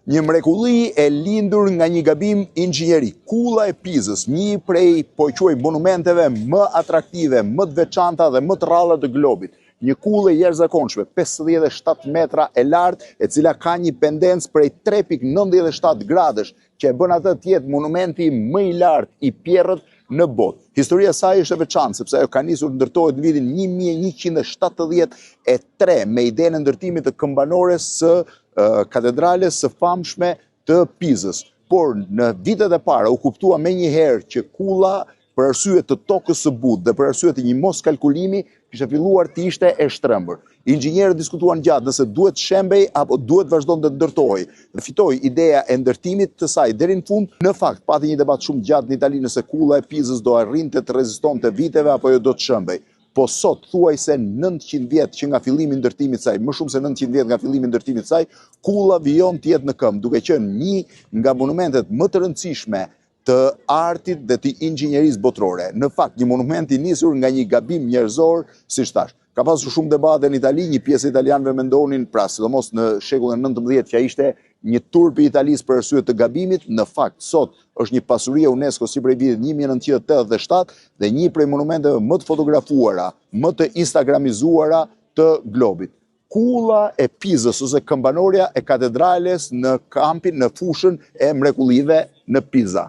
Një mrekulli e lindur nga një gabim inxhinjeri. Kulla e Pizës, një prej po quaj monumenteve më atraktive, më të veçanta dhe më të rralla të globit. Një kullë e jashtëzakonshme, 57 metra e lartë, e cila ka një pendencë prej 3,97 gradësh, që e bën atë të jetë monumenti më i lartë i Pjerrët në botë. Historia e saj është e veçantë, sepse ajo ka nisur të ndërtohet në vitin 1173 me idenë e ndërtimit të këmbanores së katedrales së famshme të Pizës. Por në vitet e para u kuptua menjëherë që kulla, për arsye të tokës së butë dhe për arsye të një mos kalkulimi, kishte filluar të ishte e shtrembur. Inxhinierët diskutuan gjatë nëse duhet shembej apo duhet vazhdon të ndërtohej. Dhe fitoi ideja e ndërtimit të saj deri në fund. Në fakt, pati një debat shumë gjatë në Itali nëse kulla e Pizës do arrinte të rezistonte viteve apo jo do të shembej. Po sot thuajse 900 vjet që nga fillimi i ndërtimit të saj, më shumë se 900 vjet nga fillimi i ndërtimit të saj, kulla vijon të jetë në këmbë, duke qenë një nga monumentet më të rëndësishme të artit dhe të inxhinjerisë botërore. Në fakt, një monument i nisur nga një gabim njerëzor, siç thash. Ka pasur shumë debate në Itali, një pjesë e italianëve mendonin, pra sidomos në shekullin e 19 që ai ishte një turp i Italisë për arsye të gabimit. Në fakt, sot është një pasuri e UNESCO si prej vitit 1987 dhe një prej monumenteve më të fotografuara, më të instagramizuara të globit. Kulla e Pizës ose këmbanoria e katedrales në kampin, në fushën e mrekullive në Piza.